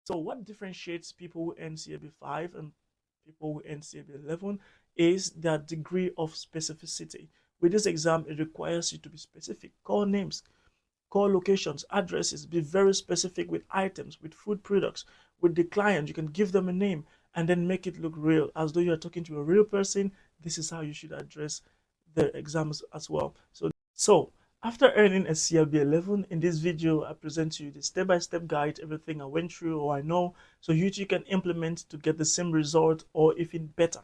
So what differentiates people who earn CLB 5 and people who earn CLB 11 is their degree of specificity. With this exam, it requires you to be specific. Call names, call locations, addresses, be very specific with items, with food products, with the client. You can give them a name and then make it look real, as though you're talking to a real person. This is how you should address the exams as well. So after earning a CLB 11, in this video, I present to you the step-by-step guide, everything I went through or I know, so you too can implement to get the same result or even better.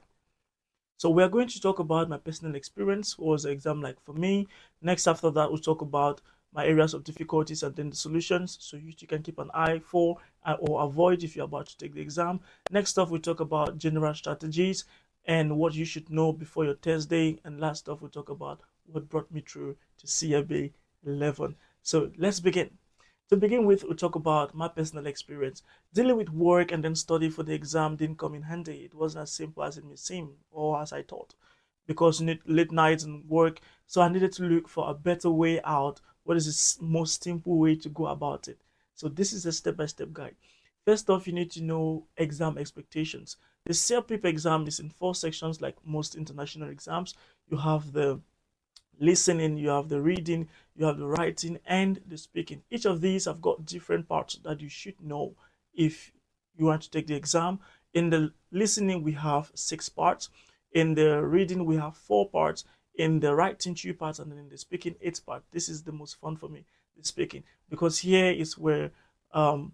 So we're going to talk about my personal experience. What was the exam like for me? Next, after that, we'll talk about my areas of difficulties and then the solutions, so you too can keep an eye for or avoid if you're about to take the exam. Next off, we'll talk about general strategies and what you should know before your test day. And last off, we'll talk about what brought me through to CLB 11. So let's begin. To begin with, we'll talk about my personal experience. Dealing with work and then study for the exam didn't come in handy. It wasn't as simple as it may seem or as I thought, because you need late nights and work. So I needed to look for a better way out. What is the most simple way to go about it? So this is a step-by-step guide. First off, you need to know exam expectations. The CELPIP exam is in 4 sections, like most international exams. You have the listening, you have the reading, you have the writing, and the speaking. Each of these have got different parts that you should know if you want to take the exam. In the listening, we have 6 parts. In the reading, we have 4 parts. In the writing, 2 parts, and then in the speaking, 8 parts. This is the most fun for me, the speaking, because here is where your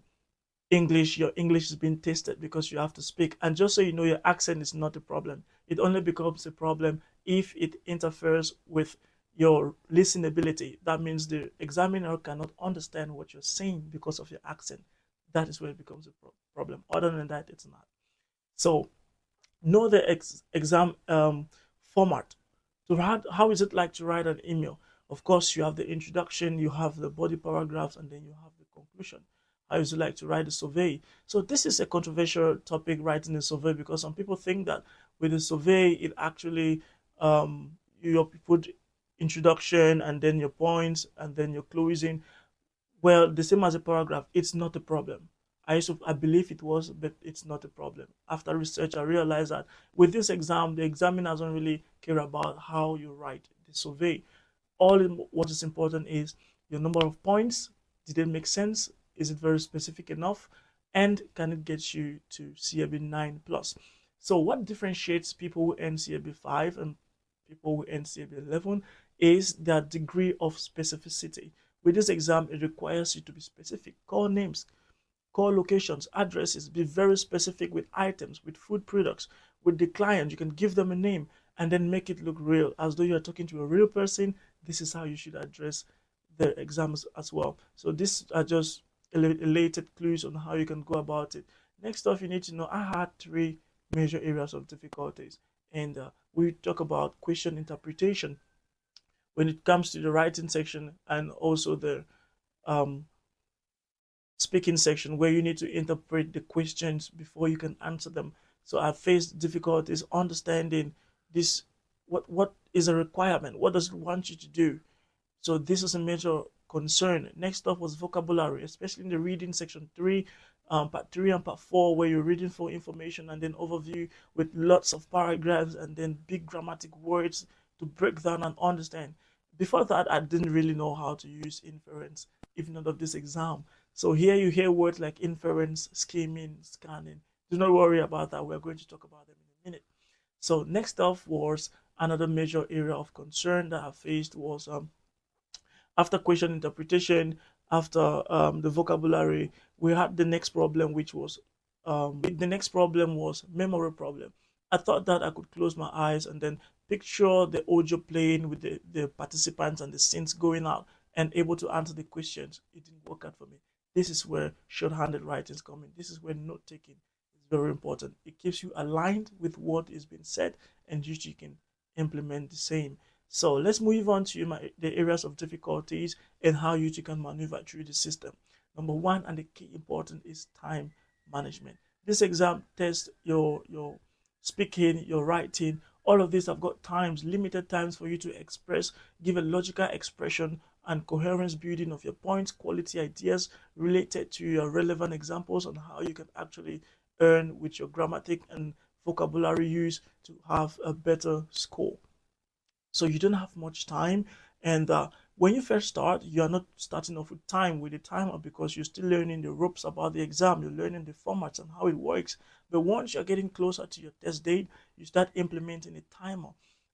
English is being tested, because you have to speak. And just so you know, your accent is not a problem. It only becomes a problem if it interferes with your listenability. That means the examiner cannot understand what you're saying because of your accent. That is where it becomes a problem. Other than that, it's not. So know the exam format. So how is it like to write an email? Of course, you have the introduction, you have the body paragraphs, and then you have the conclusion. How is it like to write a survey? So this is a controversial topic, writing a survey, because some people think that with a survey, it actually you put introduction and then your points and then your closing. Well, the same as a paragraph, it's not a problem. I believe it was, but it's not a problem. After research, I realized that with this exam, the examiner doesn't really care about how you write the survey. What is important is your number of points. Did it make sense? Is it very specific enough? And can it get you to CLB 9 plus? So what differentiates people who earn CLB 5 and people who earn CLB 11 is their degree of specificity. With this exam, it requires you to be specific. Call names, call locations, addresses, be very specific with items, with food products, with the client. You can give them a name and then make it look real, as though you're talking to a real person. This is how you should address the exams as well. So these are just related clues on how you can go about it. Next off, you need to know I had 3 major areas of difficulties, and we talk about question interpretation when it comes to the writing section, and also the um, speaking section, where you need to interpret the questions before you can answer them. So I faced difficulties understanding this. What is a requirement? What does it want you to do? So this is a major concern. Next up was vocabulary, especially in the reading section 3, part 3 and part 4, where you're reading for information and then overview with lots of paragraphs and then big grammatic words to break down and understand. Before that, I didn't really know how to use inference, even out of this exam. So here you hear words like inference, scheming, scanning. Do not worry about that. We're going to talk about them in a minute. So next up was another major area of concern that I faced was after question interpretation, after the vocabulary, we had the next problem, which was the next problem was memory problem. I thought that I could close my eyes and then picture the audio playing with the participants and the scenes going out and able to answer the questions. It didn't work out for me. This is where short-handed writing is coming. This is where note taking is very important. It keeps you aligned with what is being said, and you can implement the same. So let's move on to the areas of difficulties and how you can maneuver through the system. Number one, and the key important, is time management. This exam tests your speaking, your writing. All of these have got times, limited times for you to express, give a logical expression and coherence building of your points, quality ideas related to your relevant examples on how you can actually earn with your grammatic and vocabulary use to have a better score. So you don't have much time, and when you first start, you are not starting off with time with a timer because you're still learning the ropes about the exam, you're learning the formats and how it works. But once you're getting closer to your test date, you start implementing a timer.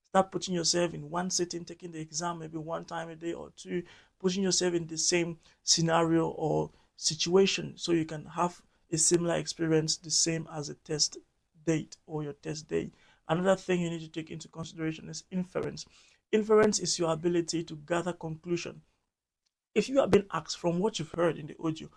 Start putting yourself in one sitting, taking the exam maybe one time a day or two, putting yourself in the same scenario or situation so you can have a similar experience, the same as a test date or your test day. Another thing you need to take into consideration is inference. Inference is your ability to gather conclusion. If you have been asked from what you've heard in the audio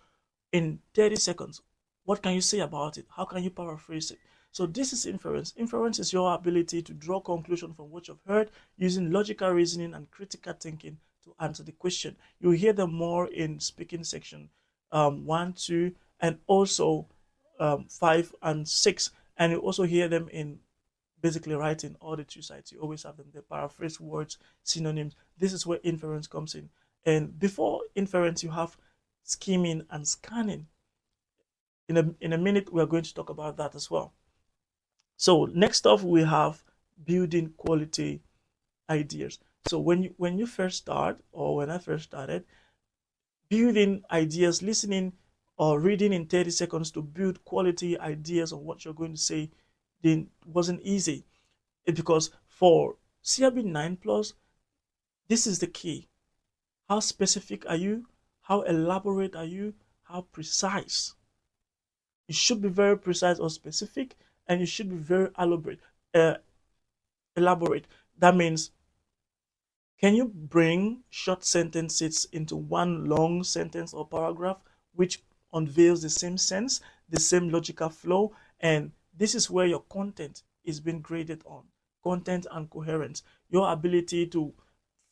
in 30 seconds, what can you say about it? How can you paraphrase it? So this is inference. Inference is your ability to draw conclusion from what you've heard using logical reasoning and critical thinking to answer the question. You'll hear them more in speaking section 1, 2, and also 5 and 6. And you also hear them in basically writing all the two sides. You always have them. They paraphrase words, synonyms. This is where inference comes in. And before inference, you have scheming and scanning. In a minute, we are going to talk about that as well. So next off, we have building quality ideas. So when you first start, or when I first started, building ideas, listening or reading in 30 seconds to build quality ideas on what you're going to say, then wasn't easy. Because for CLB 9 plus, this is the key. How specific are you? How elaborate are you? How precise? You should be very precise or specific, and you should be very uh, elaborate. That means, can you bring short sentences into one long sentence or paragraph which unveils the same sense, the same logical flow? And this is where your content is being graded on. Content and coherence. Your ability to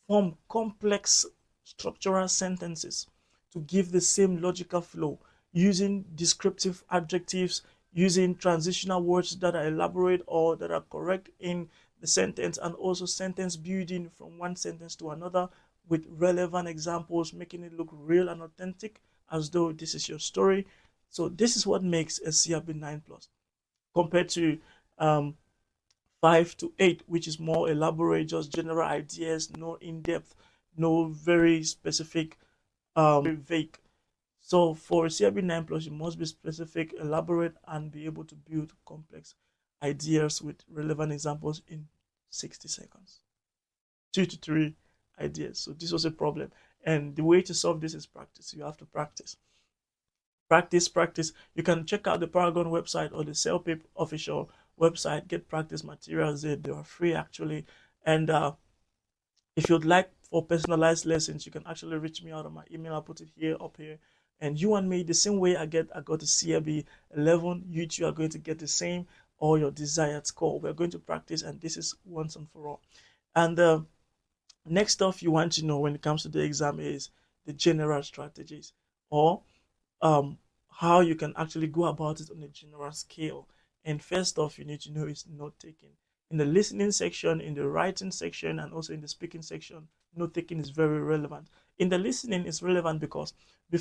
form complex structural sentences to give the same logical flow using descriptive adjectives, using transitional words that are elaborate or that are correct in the sentence, and also sentence building from one sentence to another with relevant examples, making it look real and authentic as though this is your story. So this is what makes a CRB 9 plus compared to 5 to 8, which is more elaborate, just general ideas, no in-depth, no very specific, very vague. So for CLB 9 plus, you must be specific, elaborate, and be able to build complex ideas with relevant examples in 60 seconds. 2 to 3 ideas. So this was a problem. And the way to solve this is practice. You have to practice. Practice, practice. You can check out the Paragon website or the CELPIP official website, get practice materials there. They are free actually. And if you'd like for personalized lessons, you can actually reach me out on my email. I'll put it here, up here. And you and me, the same way I got the CLB 11, you two are going to get the same or your desired score. We're going to practice, and this is once and for all. And next stuff you want to know when it comes to the exam is the general strategies, or um, how you can actually go about it on a general scale. And first off, you need to know is note taking. In the listening section, in the writing section, and also in the speaking section, note taking is very relevant. In the listening, it's relevant because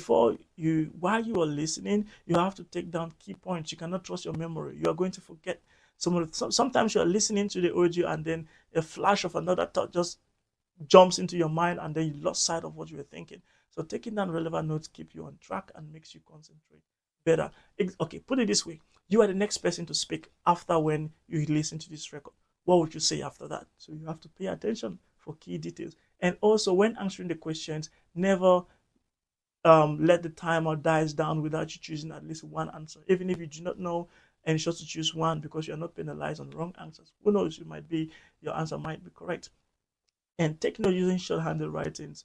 while you are listening, you have to take down key points. You cannot trust your memory. You are going to forget sometimes you are listening to the audio and then a flash of another thought just jumps into your mind and then you lost sight of what you were thinking. So taking down relevant notes keep you on track and makes you concentrate better. Okay, put it this way. You are the next person to speak after when you listen to this record. What would you say after that? So you have to pay attention for key details. And also when answering the questions, never let the timer dies down without you choosing at least one answer. Even if you do not know, ensure to choose one because you're not penalized on wrong answers. Who knows, your answer might be correct. And take note using shorthanded writings,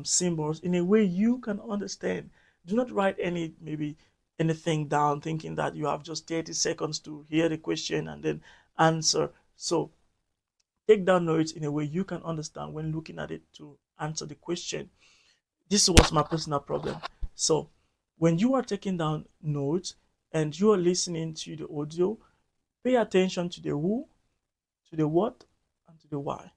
symbols in a way you can understand. Do not write maybe anything down thinking that you have just 30 seconds to hear the question and then answer. So take down notes in a way you can understand when looking at it to answer the question. This was my personal problem. So when you are taking down notes and you are listening to the audio, pay attention to the who, to the what, and to the why.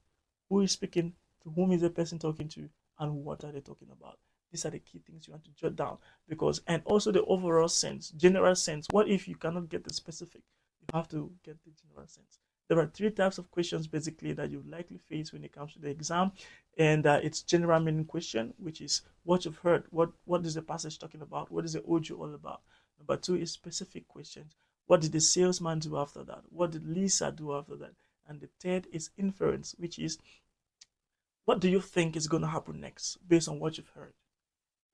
Who is speaking, to whom is the person talking to, and what are they talking about. These are the key things you want to jot down, because, and also the overall sense, general sense. What if you cannot get the specific? You have to get the general sense. There are three types of questions basically that you likely face when it comes to the exam, and it's general meaning question, which is what you've heard, what is the passage talking about, what is the audio all about. Number two is specific questions. What did the salesman do after that? What did Lisa do after that? And the third is inference, which is what do you think is going to happen next based on what you've heard?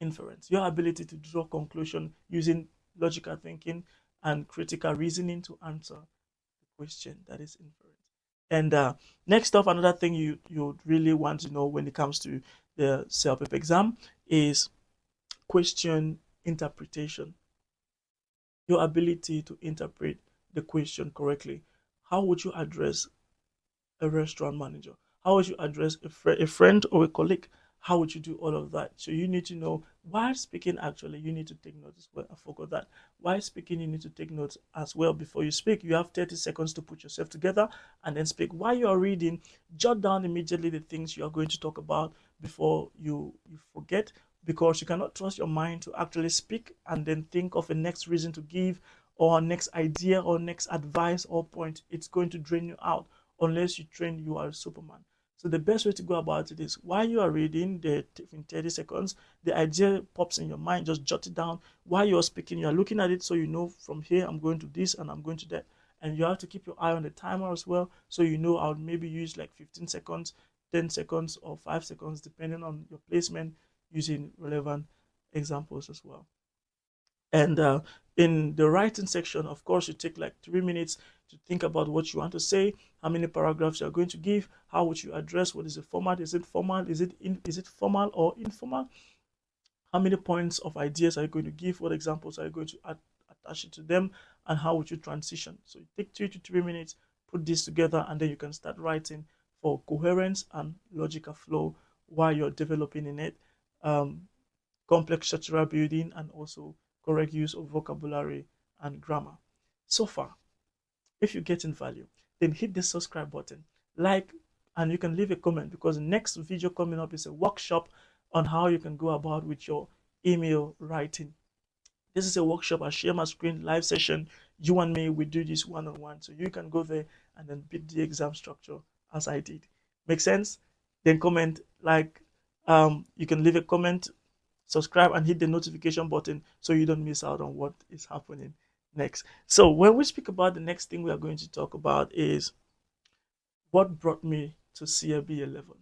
Inference, your ability to draw conclusion using logical thinking and critical reasoning to answer the question, that is inference. And next off, another thing you really want to know when it comes to the CELPIP exam is question interpretation, your ability to interpret the question correctly. How would you address a restaurant manager? How would you address a friend or a colleague? How would you do all of that? So you need to know while speaking, actually, you need to take notes as well. I forgot that. While speaking, you need to take notes as well. Before you speak, you have 30 seconds to put yourself together and then speak. While you are reading, jot down immediately the things you are going to talk about before you forget, because you cannot trust your mind to actually speak and then think of a next reason to give or next idea or next advice or point. It's going to drain you out unless you train you are a superman. So the best way to go about it is while you are reading in 30 seconds, the idea pops in your mind, just jot it down. While you're speaking, you're looking at it so you know from here I'm going to this and I'm going to that. And you have to keep your eye on the timer as well. So you know I'll maybe use like 15 seconds, 10 seconds, or 5 seconds, depending on your placement, using relevant examples as well. And in the writing section, of course, you take like 3 minutes to think about what you want to say, how many paragraphs you are going to give, how would you address, what is the format, is it formal, is it formal or informal, how many points of ideas are you going to give, what examples are you going to attach it to them, and how would you transition. So you take 2 to 3 minutes, put this together, and then you can start writing for coherence and logical flow while you're developing in it. Complex structural building, and also correct use of vocabulary and grammar. So far, if you're getting value, then hit the subscribe button, like, and you can leave a comment, because the next video coming up is a workshop on how you can go about with your email writing. This is a workshop. I share my screen, live session. You and me, we do this one-on-one. So you can go there and then beat the exam structure as I did. Make sense? Then comment, like, you can leave a comment, subscribe, and hit the notification button so you don't miss out on what is happening next. So when we speak about the next thing we are going to talk about is what brought me to CLB 11.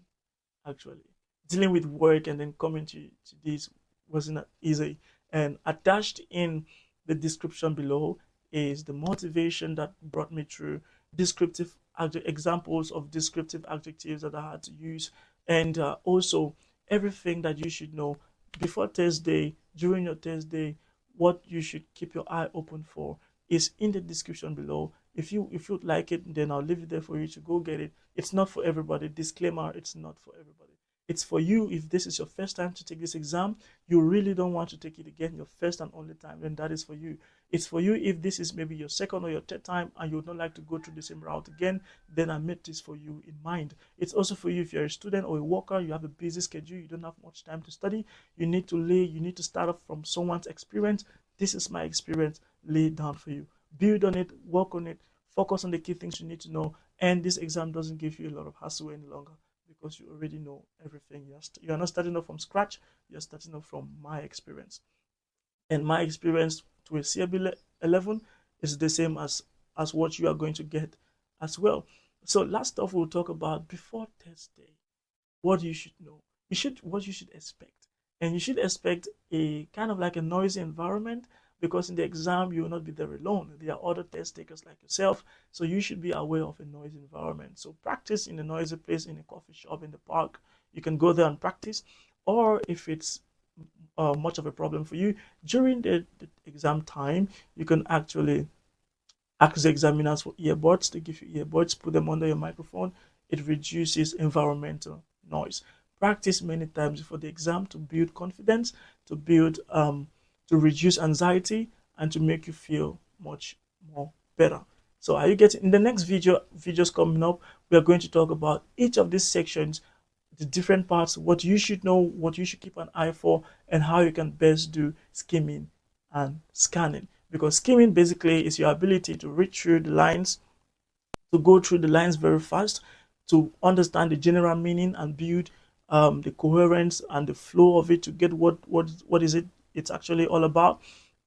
Actually, dealing with work and then coming to this wasn't easy. And attached in the description below is the motivation that brought me through, descriptive examples of descriptive adjectives that I had to use, and also everything that you should know before test day, during your test day, what you should keep your eye open for is in the description below. If you like it, then I'll leave it there for you to go get it. It's not for everybody. Disclaimer, it's not for everybody. It's for you if this is your first time to take this exam, you really don't want to take it again, your first and only time, then that is for you. It's for you if this is maybe your second or your third time and you would not like to go through the same route again, then I made this for you in mind. It's also for you if you're a student or a worker, you have a busy schedule, you don't have much time to study, you need to start off from someone's experience. This is my experience laid down for you. Build on it, work on it, focus on the key things you need to know, and this exam doesn't give you a lot of hassle any longer, because you already know everything. You are not starting off from scratch, you're starting off from my experience. And my experience to a CLB 11 is the same as what you are going to get as well. So last off, we'll talk about before test day, what you should know. What you should expect. And you should expect a kind of like a noisy environment, because in the exam you will not be there alone. There are other test takers like yourself, so you should be aware of a noisy environment. So practice in a noisy place, in a coffee shop, in the park. You can go there and practice, or if it's much of a problem for you during the exam time, you can actually ask the examiners for earbuds. They give you earbuds, put them under your microphone. It reduces environmental noise. Practice many times before the exam to build confidence, to build to reduce anxiety, and to make you feel much more better. So are you getting, in the next videos coming up, we are going to talk about each of these sections, the different parts, what you should know, what you should keep an eye for, and how you can best do skimming and scanning. Because skimming basically is your ability to read through the lines, to go through the lines very fast, to understand the general meaning and build the coherence and the flow of it to get what is it it's actually all about.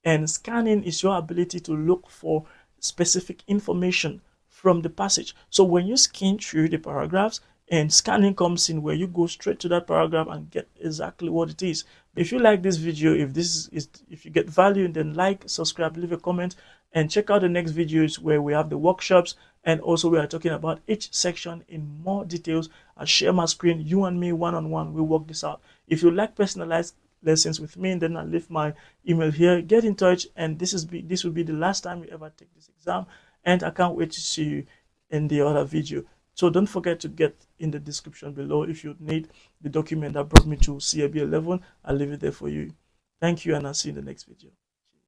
And scanning is your ability to look for specific information from the passage. So when you scan through the paragraphs, and scanning comes in where you go straight to that paragraph and get exactly what it is. If you like this video, if you get value, then like, subscribe, leave a comment, and check out the next videos where we have the workshops, and also we are talking about each section in more details. I'll share my screen, you and me one-on-one, we'll work this out. If you like personalized lessons with me, then I'll leave my email here. Get in touch, and this will be the last time you ever take this exam, and I can't wait to see you in the other video. So don't forget to get in the description below if you need the document that brought me to CLB 11. I'll leave it there for you. Thank you, and I'll see you in the next video.